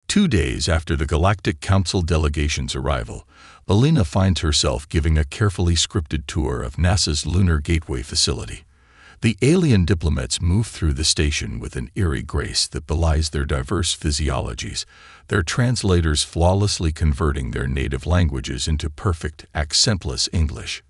2 days after the Galactic Council delegation's arrival, Alina finds herself giving a carefully scripted tour of NASA's Lunar Gateway facility. The alien diplomats move through the station with an eerie grace that belies their diverse physiologies, their translators flawlessly converting their native languages into perfect, accentless English.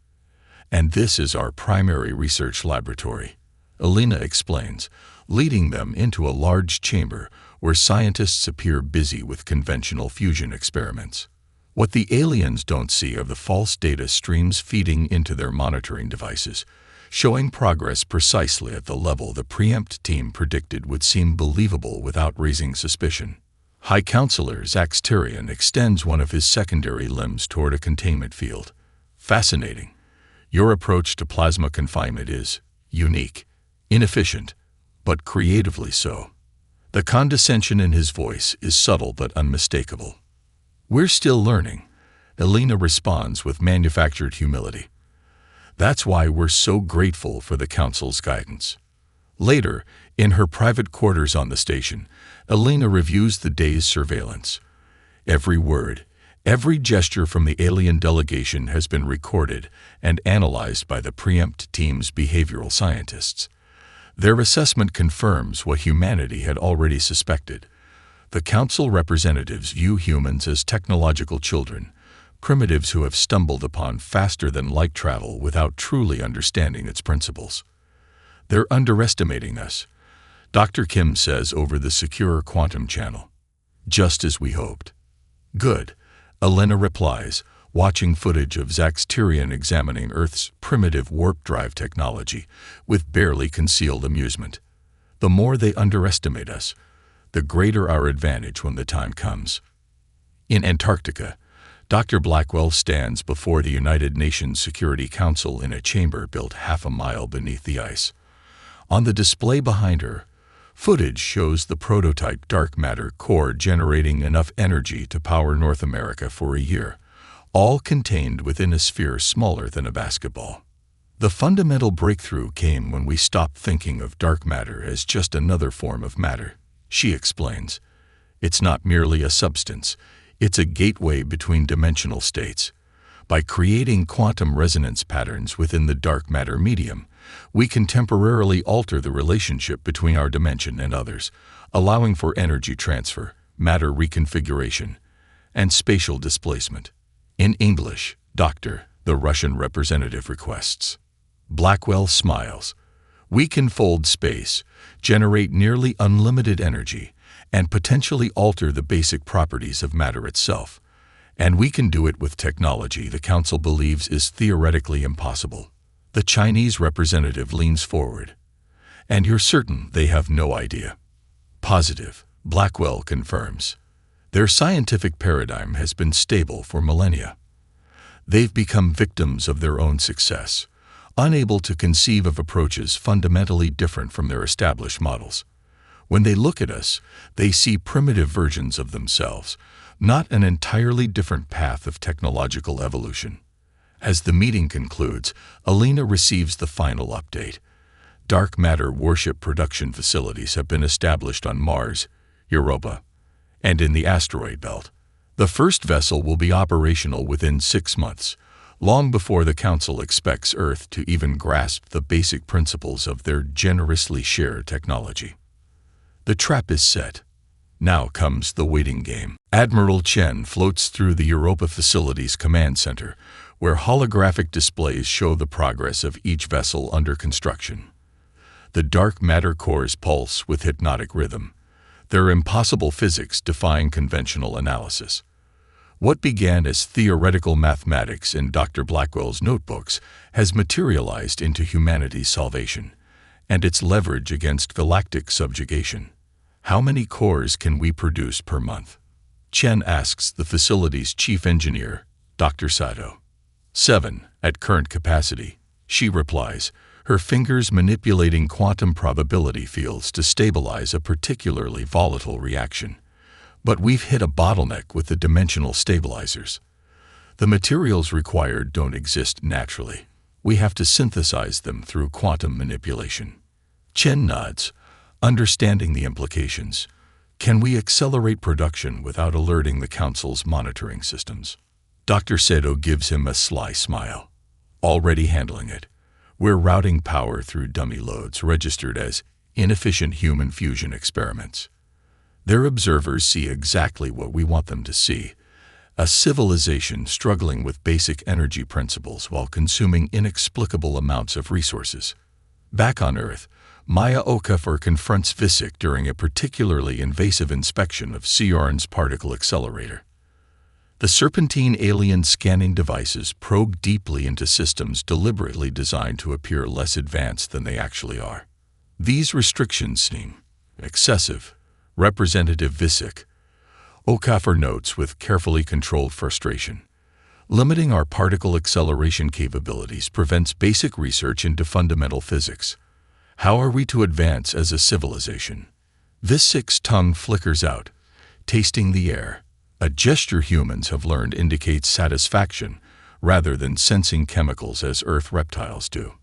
"And this is our primary research laboratory," Alina explains, leading them into a large chamber where scientists appear busy with conventional fusion experiments. What the aliens don't see are the false data streams feeding into their monitoring devices, showing progress precisely at the level the preempt team predicted would seem believable without raising suspicion. High Counselor Zax Tyrion extends one of his secondary limbs toward a containment field. "Fascinating. Your approach to plasma confinement is unique, inefficient, but creatively so." The condescension in his voice is subtle but unmistakable. "We're still learning," Alina responds with manufactured humility. "That's why we're so grateful for the Council's guidance." Later, in her private quarters on the station, Alina reviews the day's surveillance. Every word, every gesture from the alien delegation has been recorded and analyzed by the preempt team's behavioral scientists. Their assessment confirms what humanity had already suspected. The Council representatives view humans as technological children, primitives who have stumbled upon faster-than-light travel without truly understanding its principles. "They're underestimating us," Dr. Kim says over the secure quantum channel. "Just as we hoped." "Good," Alina replies, watching footage of Zax Tyrion examining Earth's primitive warp drive technology with barely concealed amusement. "The more they underestimate us, the greater our advantage when the time comes." In Antarctica, Dr. Blackwell stands before the United Nations Security Council in a chamber built half a mile beneath the ice. On the display behind her, footage shows the prototype dark matter core generating enough energy to power North America for a year, all contained within a sphere smaller than a basketball. "The fundamental breakthrough came when we stopped thinking of dark matter as just another form of matter," she explains. "It's not merely a substance, it's a gateway between dimensional states. By creating quantum resonance patterns within the dark matter medium, we can temporarily alter the relationship between our dimension and others, allowing for energy transfer, matter reconfiguration, and spatial displacement." In English, the Russian representative requests. Blackwell smiles. "We can fold space, generate nearly unlimited energy, and potentially alter the basic properties of matter itself. And we can do it with technology the Council believes is theoretically impossible." The Chinese representative leans forward. "And you're certain they have no idea?" "Positive," Blackwell confirms. "Their scientific paradigm has been stable for millennia. They've become victims of their own success, unable to conceive of approaches fundamentally different from their established models. When they look at us, they see primitive versions of themselves, not an entirely different path of technological evolution." As the meeting concludes, Alina receives the final update. Dark matter warship production facilities have been established on Mars, Europa, and in the asteroid belt. The first vessel will be operational within 6 months, long before the Council expects Earth to even grasp the basic principles of their generously shared technology. The trap is set. Now comes the waiting game. Admiral Chen floats through the Europa facility's command center, where holographic displays show the progress of each vessel under construction. The dark matter cores pulse with hypnotic rhythm, their impossible physics defying conventional analysis. What began as theoretical mathematics in Dr. Blackwell's notebooks has materialized into humanity's salvation, and its leverage against galactic subjugation. "How many cores can we produce per month?" Chen asks the facility's chief engineer, Dr. Sato. 7, at current capacity, she replies, her fingers manipulating quantum probability fields to stabilize a particularly volatile reaction. "But we've hit a bottleneck with the dimensional stabilizers. The materials required don't exist naturally. We have to synthesize them through quantum manipulation." Chen nods, understanding the implications. Can we accelerate production without alerting the Council's monitoring systems? Dr. Seto gives him a sly smile. Already handling it. We're routing power through dummy loads registered as inefficient human fusion experiments. Their observers see exactly what we want them to see. A civilization struggling with basic energy principles while consuming inexplicable amounts of resources. Back on Earth, Maya Okafor confronts Visick during a particularly invasive inspection of Siorn's particle accelerator. The serpentine alien scanning devices probe deeply into systems deliberately designed to appear less advanced than they actually are. These restrictions seem excessive. Representative Visick, Okafor notes with carefully controlled frustration. Limiting our particle acceleration capabilities prevents basic research into fundamental physics. How are we to advance as a civilization? Visick's tongue flickers out, tasting the air. A gesture humans have learned indicates satisfaction rather than sensing chemicals as Earth reptiles do.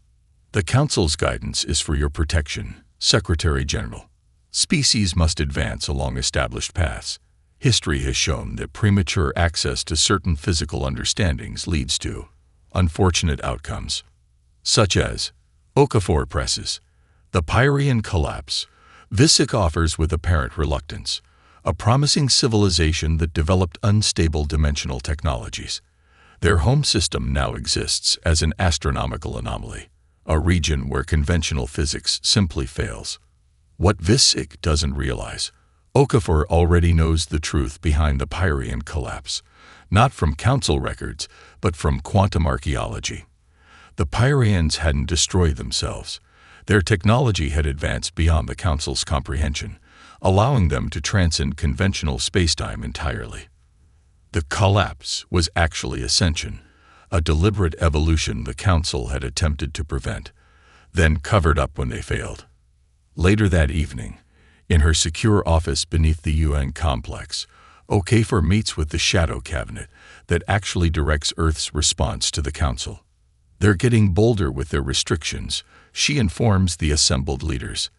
The Council's guidance is for your protection, Secretary General. Species must advance along established paths. History has shown that premature access to certain physical understandings leads to unfortunate outcomes, such as Okafor presses, the Pyrean collapse. Visick offers with apparent reluctance, a promising civilization that developed unstable dimensional technologies. Their home system now exists as an astronomical anomaly, a region where conventional physics simply fails. What Visick doesn't realize, Okafor already knows the truth behind the Pyrean collapse, not from Council records, but from quantum archaeology. The Pyreans hadn't destroyed themselves. Their technology had advanced beyond the Council's comprehension, allowing them to transcend conventional spacetime entirely. The collapse was actually ascension, a deliberate evolution the Council had attempted to prevent, then covered up when they failed. Later that evening, in her secure office beneath the UN complex, Okafor meets with the Shadow Cabinet that actually directs Earth's response to the Council. They're getting bolder with their restrictions, she informs the assembled leaders.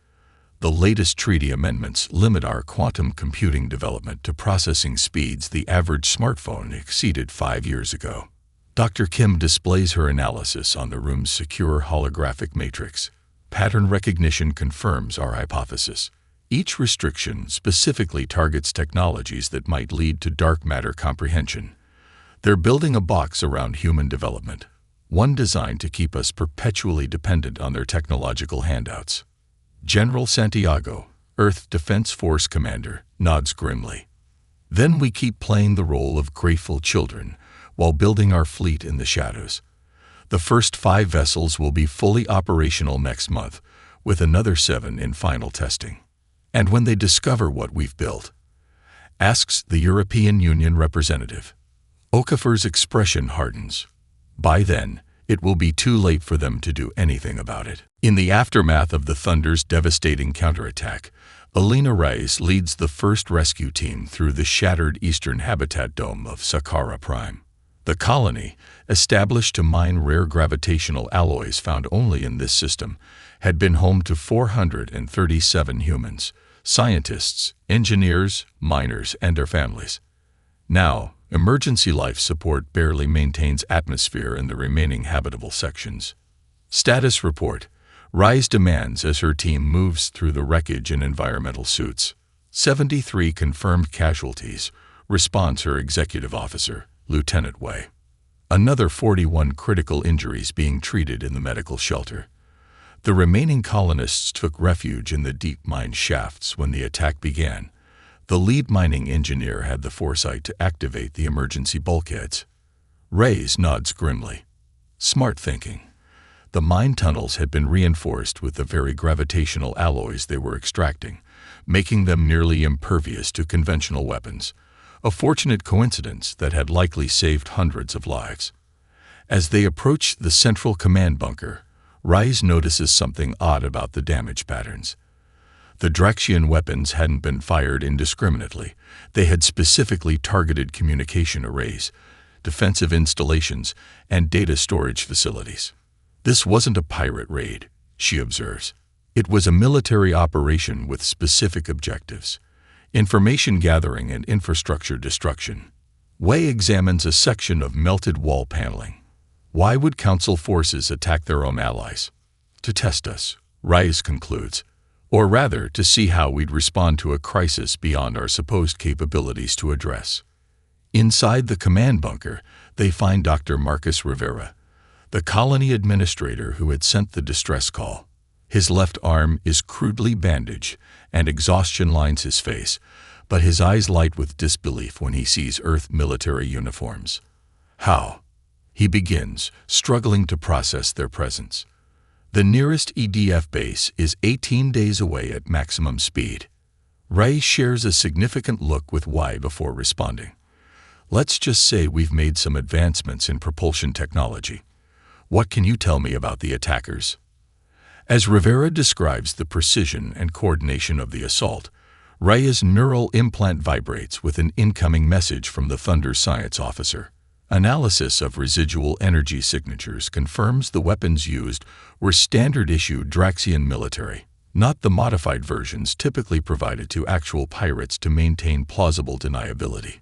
The latest treaty amendments limit our quantum computing development to processing speeds the average smartphone exceeded 5 years ago. Dr. Kim displays her analysis on the room's secure holographic matrix. Pattern recognition confirms our hypothesis. Each restriction specifically targets technologies that might lead to dark matter comprehension. They're building a box around human development, one designed to keep us perpetually dependent on their technological handouts. General Santiago, Earth Defense Force Commander, nods grimly. Then we keep playing the role of grateful children while building our fleet in the shadows. The first 5 vessels will be fully operational next month, with another 7 in final testing. And when they discover what we've built, asks the European Union representative. Okafor's expression hardens. By then, it will be too late for them to do anything about it. In the aftermath of the Thunder's devastating counterattack, Alina Reyes leads the first rescue team through the shattered eastern habitat dome of Sakara Prime. The colony, established to mine rare gravitational alloys found only in this system, had been home to 437 humans, scientists, engineers, miners, and their families. Now, emergency life support barely maintains atmosphere in the remaining habitable sections. Status report. Rise demands as her team moves through the wreckage in environmental suits. 73 confirmed casualties, responds her executive officer, Lieutenant Wei. Another 41 critical injuries being treated in the medical shelter. The remaining colonists took refuge in the deep mine shafts when the attack began. The lead mining engineer had the foresight to activate the emergency bulkheads. Reyes nods grimly. Smart thinking. The mine tunnels had been reinforced with the very gravitational alloys they were extracting, making them nearly impervious to conventional weapons. A fortunate coincidence that had likely saved hundreds of lives. As they approach the central command bunker, Reyes notices something odd about the damage patterns. The Draxian weapons hadn't been fired indiscriminately. They had specifically targeted communication arrays, defensive installations, and data storage facilities. This wasn't a pirate raid, she observes. It was a military operation with specific objectives. Information gathering and infrastructure destruction. Wei examines a section of melted wall paneling. Why would Council forces attack their own allies? To test us, Rice concludes. Or rather, to see how we'd respond to a crisis beyond our supposed capabilities to address. Inside the command bunker, they find Dr. Marcus Rivera, the colony administrator who had sent the distress call. His left arm is crudely bandaged, and exhaustion lines his face, but his eyes light with disbelief when he sees Earth military uniforms. How? He begins, struggling to process their presence. The nearest EDF base is 18 days away at maximum speed. Ray shares a significant look with Y before responding. Let's just say we've made some advancements in propulsion technology. What can you tell me about the attackers? As Rivera describes the precision and coordination of the assault, Ray's neural implant vibrates with an incoming message from the Thunder science officer. Analysis of residual energy signatures confirms the weapons used were standard-issue Draxian military, not the modified versions typically provided to actual pirates to maintain plausible deniability.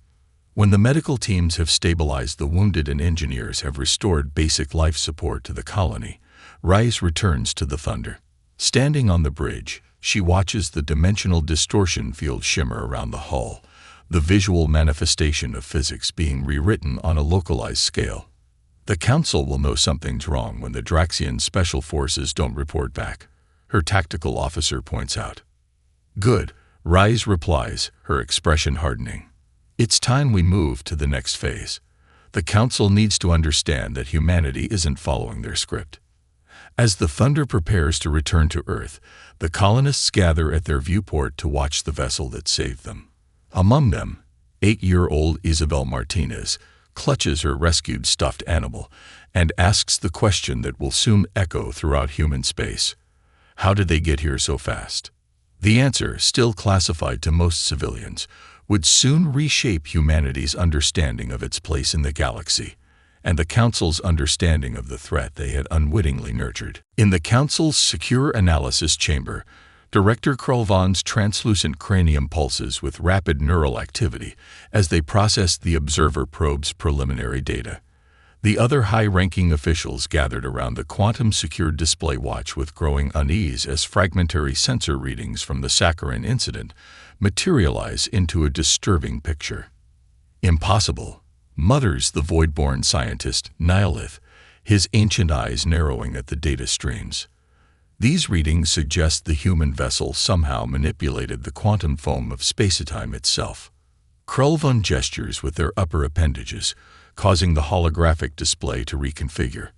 When the medical teams have stabilized the wounded and engineers have restored basic life support to the colony, Rice returns to the Thunder. Standing on the bridge, she watches the dimensional distortion field shimmer around the hull, the visual manifestation of physics being rewritten on a localized scale. The Council will know something's wrong when the Draxian Special Forces don't report back, her tactical officer points out. Good, Rice replies, her expression hardening. It's time we move to the next phase. The Council needs to understand that humanity isn't following their script. As the Thunder prepares to return to Earth, the colonists gather at their viewport to watch the vessel that saved them. Among them, 8-year-old Isabel Martinez clutches her rescued stuffed animal and asks the question that will soon echo throughout human space. How did they get here so fast? The answer, still classified to most civilians, would soon reshape humanity's understanding of its place in the galaxy, and the Council's understanding of the threat they had unwittingly nurtured. In the Council's secure analysis chamber, Director Krulvan's translucent cranium pulses with rapid neural activity as they processed the observer probe's preliminary data. The other high-ranking officials gathered around the quantum-secured display watch with growing unease as fragmentary sensor readings from the Sakharin incident materialize into a disturbing picture. Impossible, mutters the void-born scientist Nihilith, his ancient eyes narrowing at the data streams. These readings suggest the human vessel somehow manipulated the quantum foam of spacetime itself. Krulvan gestures with their upper appendages, causing the holographic display to reconfigure.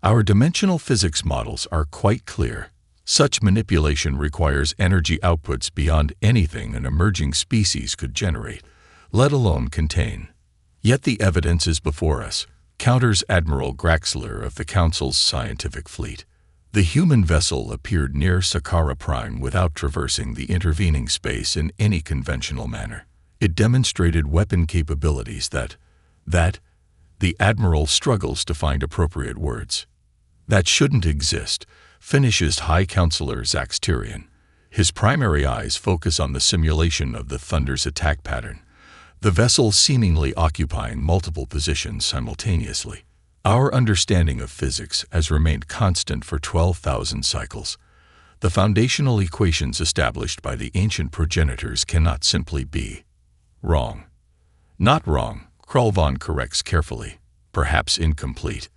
Our dimensional physics models are quite clear. Such manipulation requires energy outputs beyond anything an emerging species could generate, let alone contain. Yet the evidence is before us, counters Admiral Graxler of the Council's scientific fleet. The human vessel appeared near Sakkara Prime without traversing the intervening space in any conventional manner. It demonstrated weapon capabilities that the Admiral struggles to find appropriate words. That shouldn't exist, finishes High Counselor Zax Tyrion. His primary eyes focus on the simulation of the Thunder's attack pattern, the vessel seemingly occupying multiple positions simultaneously. Our understanding of physics has remained constant for 12,000 cycles. The foundational equations established by the ancient progenitors cannot simply be wrong. Not wrong, Krulvan corrects carefully, perhaps incomplete.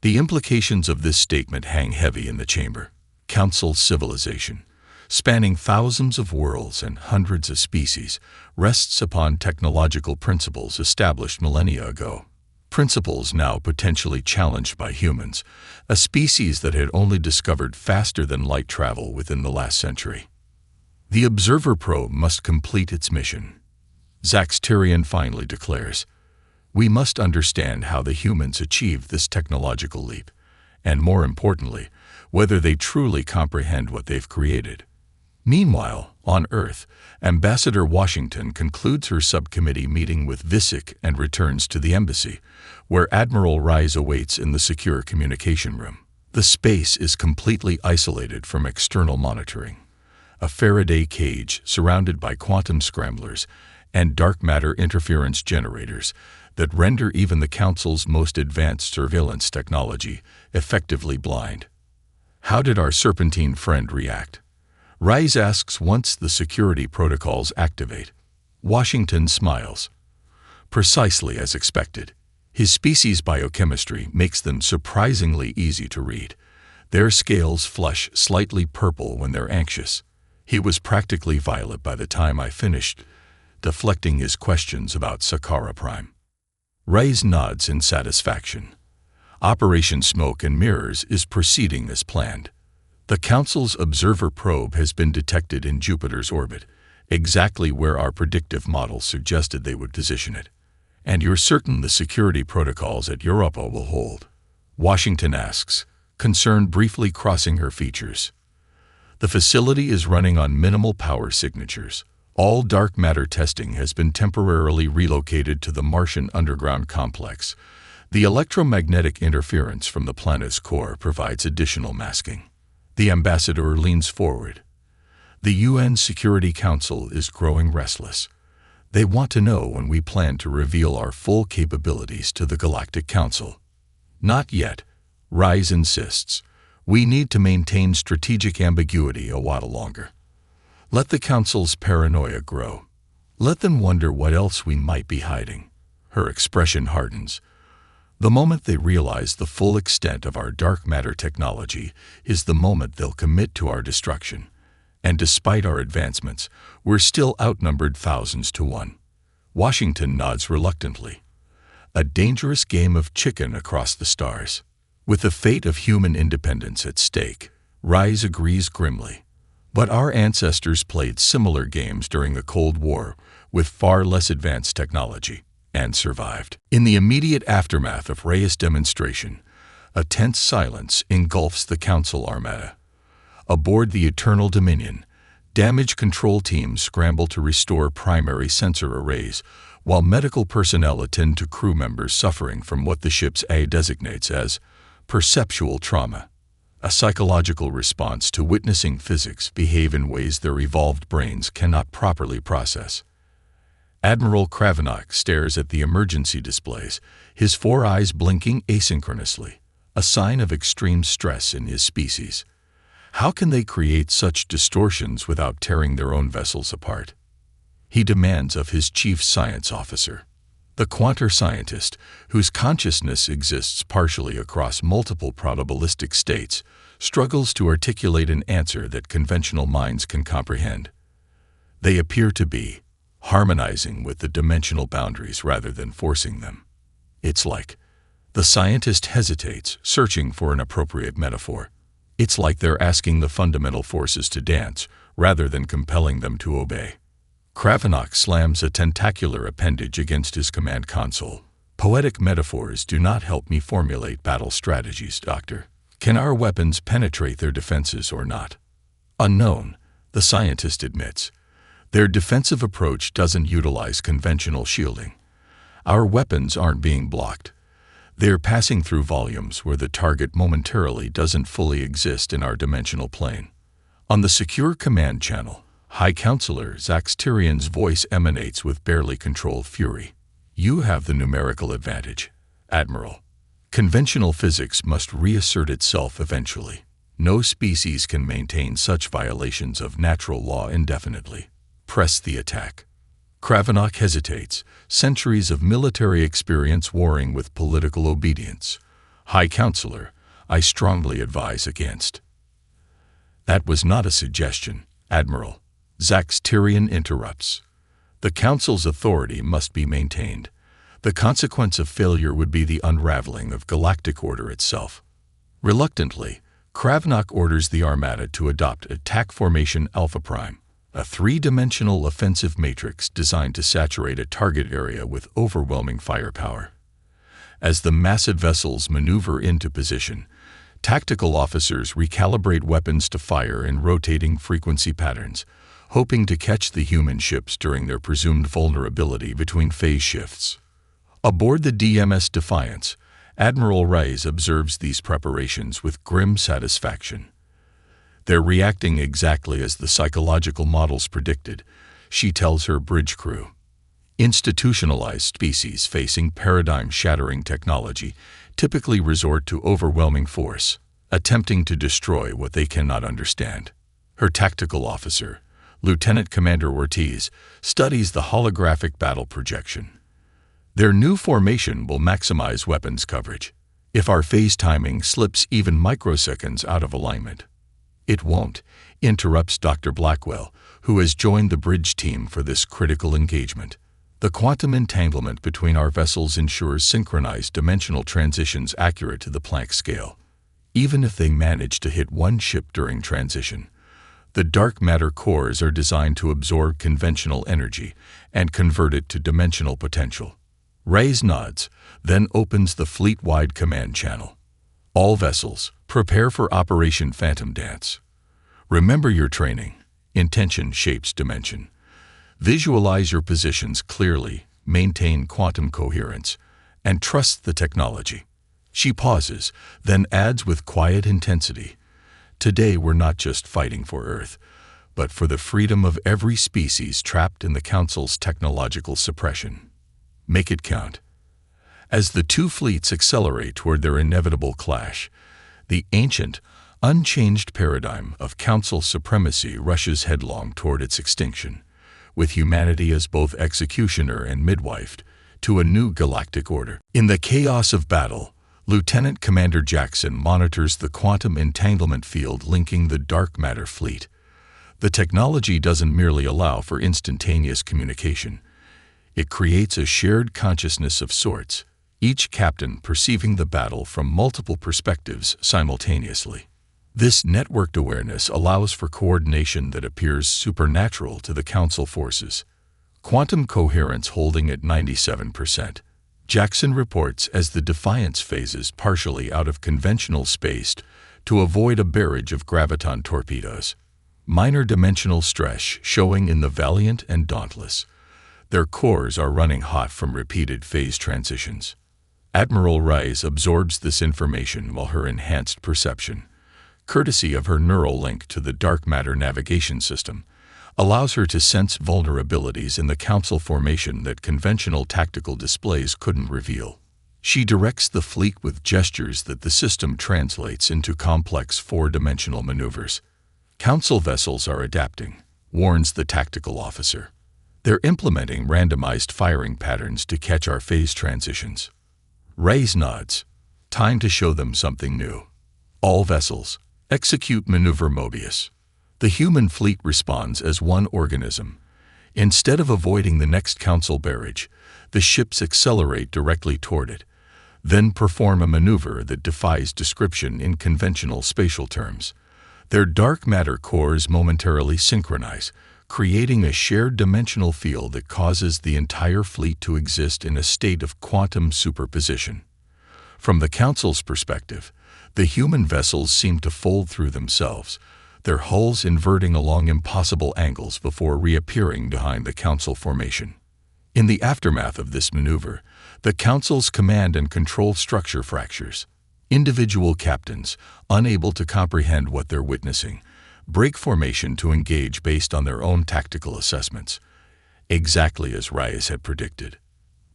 The implications of this statement hang heavy in the chamber. Council civilization, spanning thousands of worlds and hundreds of species, rests upon technological principles established millennia ago. Principles now potentially challenged by humans, a species that had only discovered faster than light travel within the last century. The observer probe must complete its mission. Zax Tyrion finally declares, we must understand how the humans achieved this technological leap, and more importantly, whether they truly comprehend what they've created. Meanwhile, on Earth, Ambassador Washington concludes her subcommittee meeting with Visick and returns to the embassy, where Admiral Rise awaits in the secure communication room. The space is completely isolated from external monitoring. a Faraday cage surrounded by quantum scramblers and dark matter interference generators that render even the Council's most advanced surveillance technology effectively blind. How did our serpentine friend react? Rise asks once the security protocols activate. Washington smiles. Precisely as expected. His species' biochemistry makes them surprisingly easy to read. Their scales flush slightly purple when they're anxious. He was practically violet by the time I finished, deflecting his questions about Sakara Prime. Rise nods in satisfaction. Operation Smoke and Mirrors is proceeding as planned. The Council's observer probe has been detected in Jupiter's orbit, exactly where our predictive models suggested they would position it. And you're certain the security protocols at Europa will hold? Washington asks, concern briefly crossing her features. The facility is running on minimal power signatures. All dark matter testing has been temporarily relocated to the Martian underground complex. The electromagnetic interference from the planet's core provides additional masking. The ambassador leans forward. The UN Security Council is growing restless. They want to know when we plan to reveal our full capabilities to the Galactic Council. Not yet, Rise insists. We need to maintain strategic ambiguity a while longer. Let the Council's paranoia grow. Let them wonder what else we might be hiding. Her expression hardens. The moment they realize the full extent of our dark matter technology is the moment they'll commit to our destruction. And despite our advancements, we're still outnumbered thousands to one. Washington nods reluctantly. A dangerous game of chicken across the stars. With the fate of human independence at stake, Rise agrees grimly. But our ancestors played similar games during the Cold War with far less advanced technology and survived. In the immediate aftermath of Reyes' demonstration, a tense silence engulfs the Council armada. Aboard the Eternal Dominion, damage control teams scramble to restore primary sensor arrays, while medical personnel attend to crew members suffering from what the ship's A designates as perceptual trauma, a psychological response to witnessing physics behave in ways their evolved brains cannot properly process. Admiral Kravinock stares at the emergency displays, his 4 eyes blinking asynchronously, a sign of extreme stress in his species. How can they create such distortions without tearing their own vessels apart? He demands of his chief science officer. The quantum scientist, whose consciousness exists partially across multiple probabilistic states, struggles to articulate an answer that conventional minds can comprehend. They appear to be harmonizing with the dimensional boundaries rather than forcing them. It's like the scientist hesitates, searching for an appropriate metaphor. It's like they're asking the fundamental forces to dance rather than compelling them to obey. Kravinock slams a tentacular appendage against his command console. Poetic metaphors do not help me formulate battle strategies, Doctor. Can our weapons penetrate their defenses or not? Unknown, the scientist admits. Their defensive approach doesn't utilize conventional shielding. Our weapons aren't being blocked. They're passing through volumes where the target momentarily doesn't fully exist in our dimensional plane. On the secure command channel, High Counselor Zax Tyrion's voice emanates with barely controlled fury. You have the numerical advantage, Admiral. Conventional physics must reassert itself eventually. No species can maintain such violations of natural law indefinitely. Press the attack. Kravinock hesitates, centuries of military experience warring with political obedience. High Counselor, I strongly advise against. That was not a suggestion, Admiral. Zax Tyrion interrupts. The Council's authority must be maintained. The consequence of failure would be the unraveling of galactic order itself. Reluctantly, Kravinock orders the Armada to adopt Attack Formation Alpha Prime, a 3-dimensional offensive matrix designed to saturate a target area with overwhelming firepower. As the massive vessels maneuver into position, tactical officers recalibrate weapons to fire in rotating frequency patterns, hoping to catch the human ships during their presumed vulnerability between phase shifts. Aboard the DMS Defiance, Admiral Reyes observes these preparations with grim satisfaction. They're reacting exactly as the psychological models predicted, she tells her bridge crew. Institutionalized species facing paradigm-shattering technology typically resort to overwhelming force, attempting to destroy what they cannot understand. Her tactical officer, Lieutenant Commander Ortiz, studies the holographic battle projection. Their new formation will maximize weapons coverage. If our phase timing slips even microseconds out of alignment, it won't, interrupts Dr. Blackwell, who has joined the bridge team for this critical engagement. The quantum entanglement between our vessels ensures synchronized dimensional transitions accurate to the Planck scale. Even if they manage to hit one ship during transition, the dark matter cores are designed to absorb conventional energy and convert it to dimensional potential. Reyes nods, then opens the fleet-wide command channel. All vessels, prepare for Operation Phantom Dance. Remember your training. Intention shapes dimension. Visualize your positions clearly, maintain quantum coherence, and trust the technology. She pauses, then adds with quiet intensity, "Today we're not just fighting for Earth, but for the freedom of every species trapped in the Council's technological suppression. Make it count." As the two fleets accelerate toward their inevitable clash, the ancient, unchanged paradigm of Council supremacy rushes headlong toward its extinction, with humanity as both executioner and midwife to a new galactic order. In the chaos of battle, Lieutenant Commander Jackson monitors the quantum entanglement field linking the dark matter fleet. The technology doesn't merely allow for instantaneous communication. It creates a shared consciousness of sorts, each captain perceiving the battle from multiple perspectives simultaneously. This networked awareness allows for coordination that appears supernatural to the Council forces. Quantum coherence holding at 97%. Jackson reports as the Defiance phases partially out of conventional space to avoid a barrage of graviton torpedoes. Minor dimensional stress showing in the Valiant and Dauntless. Their cores are running hot from repeated phase transitions. Admiral Reyes absorbs this information while her enhanced perception, courtesy of her neural link to the dark matter navigation system, allows her to sense vulnerabilities in the Council formation that conventional tactical displays couldn't reveal. She directs the fleet with gestures that the system translates into complex four-dimensional maneuvers. Council vessels are adapting, warns the tactical officer. They're implementing randomized firing patterns to catch our phase transitions. Reyes nods. Time to show them something new. All vessels, execute maneuver Mobius. The human fleet responds as one organism. Instead of avoiding the next Council barrage, the ships accelerate directly toward it, then perform a maneuver that defies description in conventional spatial terms. Their dark matter cores momentarily synchronize, creating a shared dimensional field that causes the entire fleet to exist in a state of quantum superposition. From the Council's perspective, the human vessels seem to fold through themselves, their hulls inverting along impossible angles before reappearing behind the Council formation. In the aftermath of this maneuver, the Council's command and control structure fractures. Individual captains, unable to comprehend what they're witnessing, break formation to engage based on their own tactical assessments, exactly as Reyes had predicted.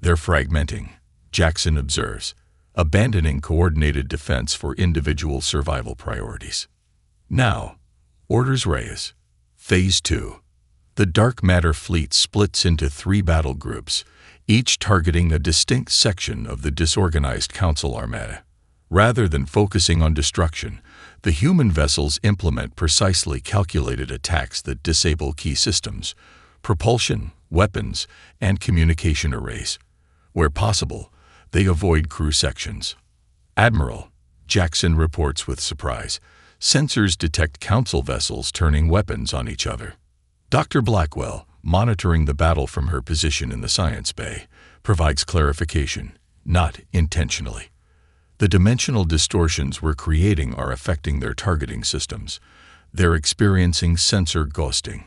They're fragmenting, Jackson observes, abandoning coordinated defense for individual survival priorities. Now, orders Reyes. Phase 2. The dark matter fleet splits into 3 battle groups, each targeting a distinct section of the disorganized Council armada. Rather than focusing on destruction, the human vessels implement precisely calculated attacks that disable key systems, propulsion, weapons, and communication arrays. Where possible, they avoid crew sections. Admiral, Jackson reports with surprise, sensors detect Council vessels turning weapons on each other. Dr. Blackwell, monitoring the battle from her position in the science bay, provides clarification, not intentionally. The dimensional distortions we're creating are affecting their targeting systems. They're experiencing sensor ghosting,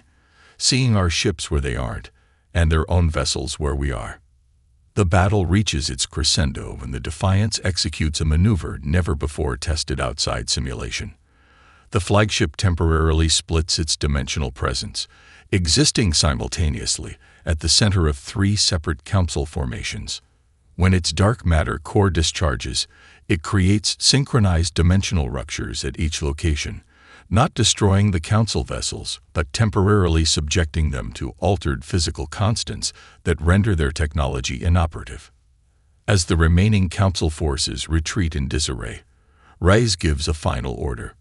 seeing our ships where they aren't, and their own vessels where we are. The battle reaches its crescendo when the Defiance executes a maneuver never before tested outside simulation. The flagship temporarily splits its dimensional presence, existing simultaneously at the center of 3 separate council formations. When its dark matter core discharges, it creates synchronized dimensional ruptures at each location, not destroying the council vessels, but temporarily subjecting them to altered physical constants that render their technology inoperative. As the remaining council forces retreat in disarray, Reyes gives a final order.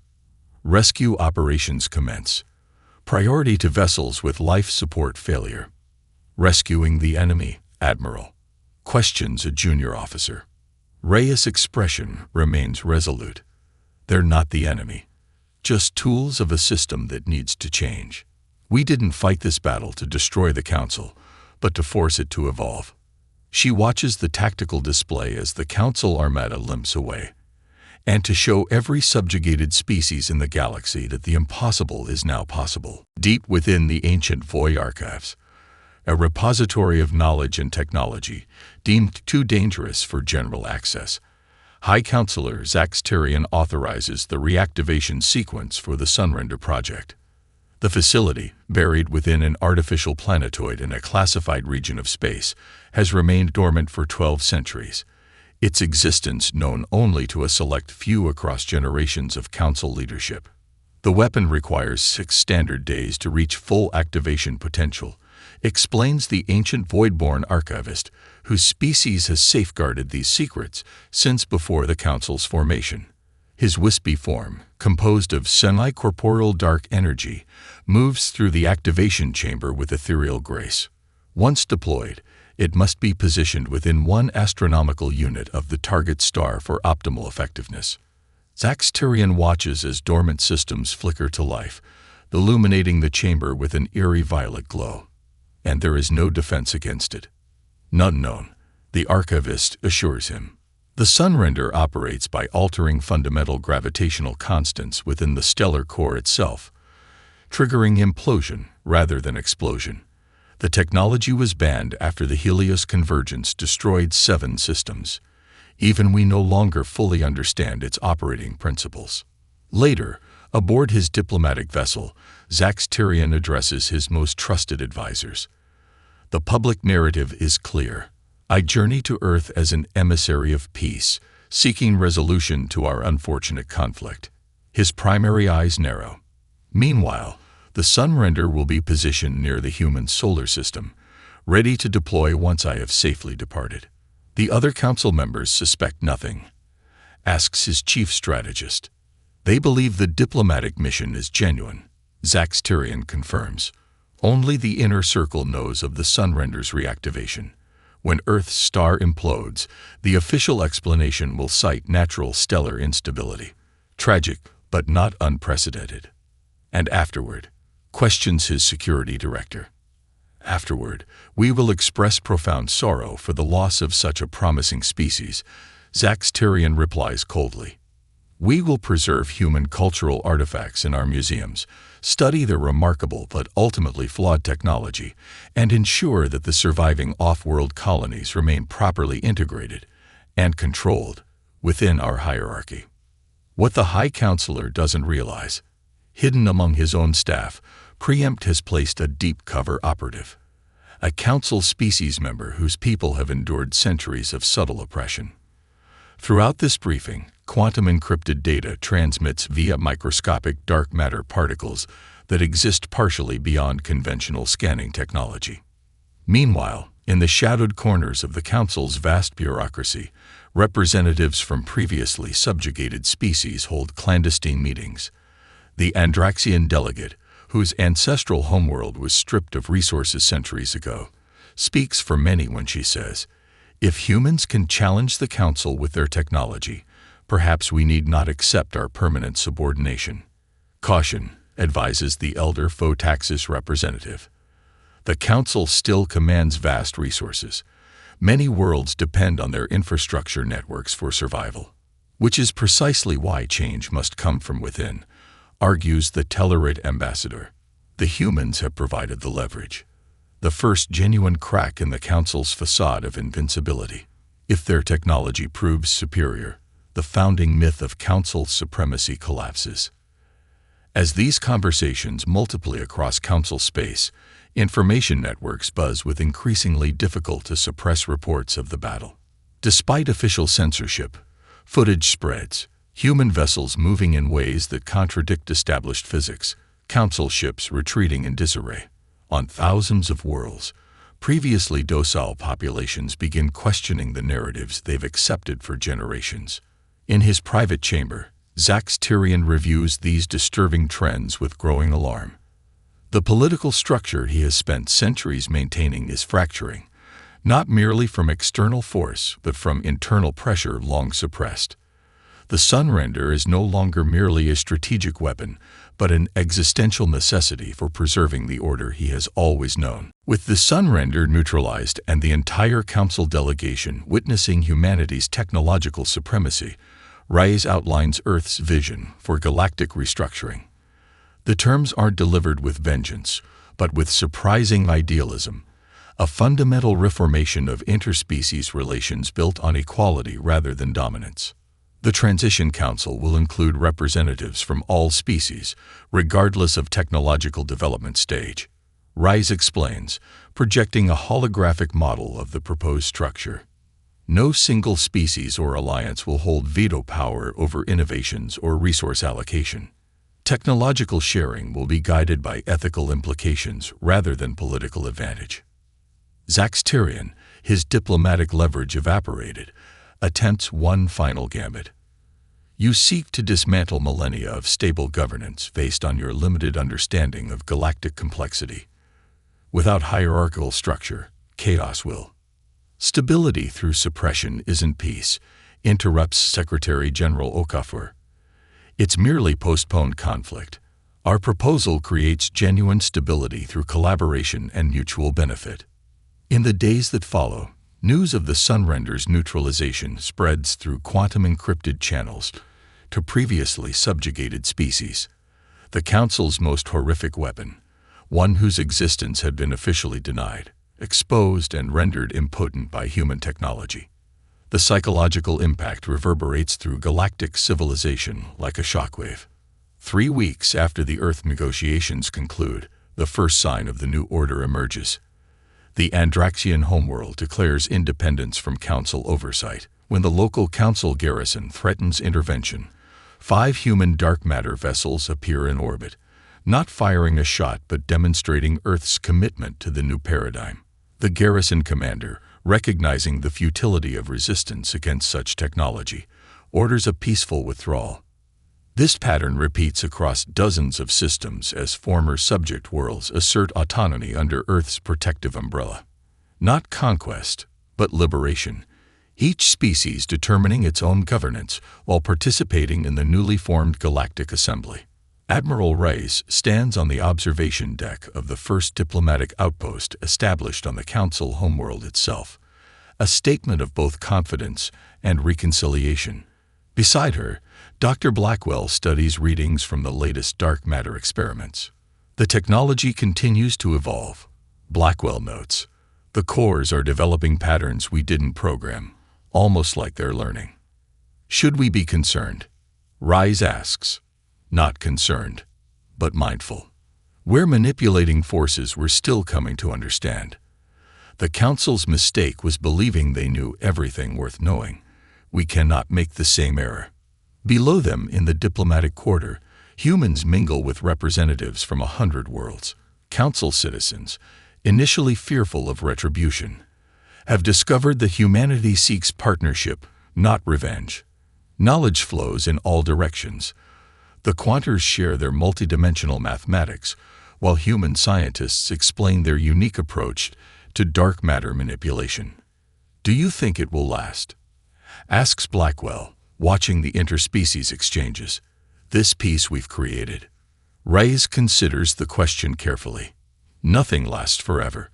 Rescue operations commence. Priority to vessels with life support failure. Rescuing the enemy, Admiral. Questions a junior officer. Reyes' expression remains resolute. They're not the enemy. Just tools of a system that needs to change. We didn't fight this battle to destroy the Council, but to force it to evolve. She watches the tactical display as the Council Armada limps away, and to show every subjugated species in the galaxy that the impossible is now possible. Deep within the ancient Void archives, a repository of knowledge and technology deemed too dangerous for general access, High Counselor Zax Tyrion authorizes the reactivation sequence for the Sunrender project. The facility, buried within an artificial planetoid in a classified region of space, has remained dormant for 12 centuries, its existence known only to a select few across generations of Council leadership. The weapon requires 6 standard days to reach full activation potential, explains the ancient Voidborn archivist, whose species has safeguarded these secrets since before the Council's formation. His wispy form, composed of semi-corporeal dark energy, moves through the activation chamber with ethereal grace. Once deployed, it must be positioned within 1 astronomical unit of the target star for optimal effectiveness. Zax Tyrion watches as dormant systems flicker to life, illuminating the chamber with an eerie violet glow. And there is no defense against it. None known, the archivist assures him. The Sunrender operates by altering fundamental gravitational constants within the stellar core itself, triggering implosion rather than explosion. The technology was banned after the Helios convergence destroyed 7 systems. Even we no longer fully understand its operating principles. Later, aboard his diplomatic vessel, Zax Tyrion addresses his most trusted advisors. The public narrative is clear. I journey to Earth as an emissary of peace, seeking resolution to our unfortunate conflict. His primary eyes narrow. Meanwhile, the Sunrender will be positioned near the human solar system, ready to deploy once I have safely departed. The other council members suspect nothing, asks his chief strategist. They believe the diplomatic mission is genuine, Zax Tyrion confirms. Only the inner circle knows of the Sunrender's reactivation. When Earth's star implodes, the official explanation will cite natural stellar instability. Tragic, but not unprecedented. And afterward, questions his security director. Afterward, we will express profound sorrow for the loss of such a promising species, Zax Tyrion replies coldly. We will preserve human cultural artifacts in our museums, study their remarkable but ultimately flawed technology, and ensure that the surviving off-world colonies remain properly integrated and controlled within our hierarchy. What the High Counselor doesn't realize, hidden among his own staff, Preempt has placed a deep-cover operative, a Council species member whose people have endured centuries of subtle oppression. Throughout this briefing, quantum-encrypted data transmits via microscopic dark matter particles that exist partially beyond conventional scanning technology. Meanwhile, in the shadowed corners of the Council's vast bureaucracy, representatives from previously subjugated species hold clandestine meetings. The Andraxian delegate, whose ancestral homeworld was stripped of resources centuries ago, speaks for many when she says, "If humans can challenge the Council with their technology, perhaps we need not accept our permanent subordination." Caution, advises the elder Photaxis representative. The Council still commands vast resources. Many worlds depend on their infrastructure networks for survival, which is precisely why change must come from within, argues the Tellurid ambassador. The humans have provided the leverage, the first genuine crack in the Council's facade of invincibility. If their technology proves superior, the founding myth of Council supremacy collapses. As these conversations multiply across Council space, information networks buzz with increasingly difficult-to-suppress reports of the battle. Despite official censorship, footage spreads, human vessels moving in ways that contradict established physics, Council ships retreating in disarray. On thousands of worlds, previously docile populations begin questioning the narratives they've accepted for generations. In his private chamber, Zax Tyrion reviews these disturbing trends with growing alarm. The political structure he has spent centuries maintaining is fracturing, not merely from external force, but from internal pressure long suppressed. The Sunrender is no longer merely a strategic weapon, but an existential necessity for preserving the order he has always known. With the Sunrender neutralized and the entire Council delegation witnessing humanity's technological supremacy, Reyes outlines Earth's vision for galactic restructuring. The terms aren't delivered with vengeance, but with surprising idealism, a fundamental reformation of interspecies relations built on equality rather than dominance. The Transition Council will include representatives from all species, regardless of technological development stage. Reyes explains, projecting a holographic model of the proposed structure. No single species or alliance will hold veto power over innovations or resource allocation. Technological sharing will be guided by ethical implications rather than political advantage. Zax Tyrion, his diplomatic leverage evaporated, attempts one final gambit. You seek to dismantle millennia of stable governance based on your limited understanding of galactic complexity. Without hierarchical structure, chaos will. Stability through suppression isn't peace, interrupts Secretary General Okafor. It's merely postponed conflict. Our proposal creates genuine stability through collaboration and mutual benefit. In the days that follow, news of the Sunrender's neutralization spreads through quantum-encrypted channels to previously subjugated species. The Council's most horrific weapon, one whose existence had been officially denied, exposed and rendered impotent by human technology. The psychological impact reverberates through galactic civilization like a shockwave. 3 weeks after the Earth negotiations conclude, the first sign of the new order emerges. The Andraxian homeworld declares independence from Council oversight. When the local Council garrison threatens intervention, 5 human dark matter vessels appear in orbit, not firing a shot but demonstrating Earth's commitment to the new paradigm. The garrison commander, recognizing the futility of resistance against such technology, orders a peaceful withdrawal. This pattern repeats across dozens of systems as former subject worlds assert autonomy under Earth's protective umbrella. Not conquest, but liberation, each species determining its own governance while participating in the newly formed Galactic Assembly. Admiral Reyes stands on the observation deck of the first diplomatic outpost established on the Council homeworld itself, a statement of both confidence and reconciliation. Beside her, Dr. Blackwell studies readings from the latest dark matter experiments. The technology continues to evolve. Blackwell notes, the cores are developing patterns we didn't program, almost like they're learning. Should we be concerned? Reyes asks. Not concerned, but mindful. We're manipulating forces we're still coming to understand. The Council's mistake was believing they knew everything worth knowing. We cannot make the same error. Below them in the diplomatic quarter, humans mingle with representatives from 100 worlds. Council citizens, initially fearful of retribution, have discovered that humanity seeks partnership, not revenge. Knowledge flows in all directions. The Quanters share their multidimensional mathematics, while human scientists explain their unique approach to dark matter manipulation. Do you think it will last? Asks Blackwell, watching the interspecies exchanges. This peace we've created. Reyes considers the question carefully. Nothing lasts forever,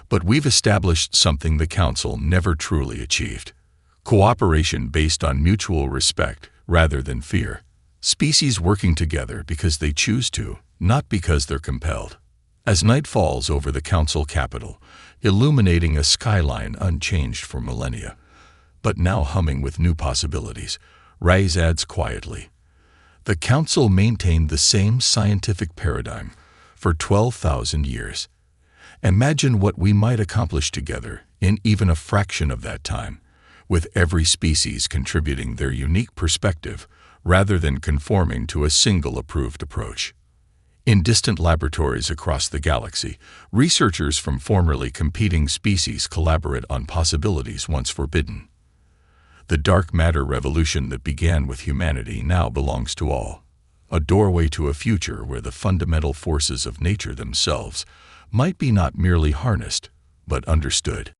but we've established something the Council never truly achieved. Cooperation based on mutual respect rather than fear. Species working together because they choose to, not because they're compelled. As night falls over the Council capital, illuminating a skyline unchanged for millennia, but now humming with new possibilities, Reyes adds quietly, The Council maintained the same scientific paradigm for 12,000 years. Imagine what we might accomplish together in even a fraction of that time, with every species contributing their unique perspective rather than conforming to a single approved approach. In distant laboratories across the galaxy, researchers from formerly competing species collaborate on possibilities once forbidden. The dark matter revolution that began with humanity now belongs to all, a doorway to a future where the fundamental forces of nature themselves might be not merely harnessed, but understood.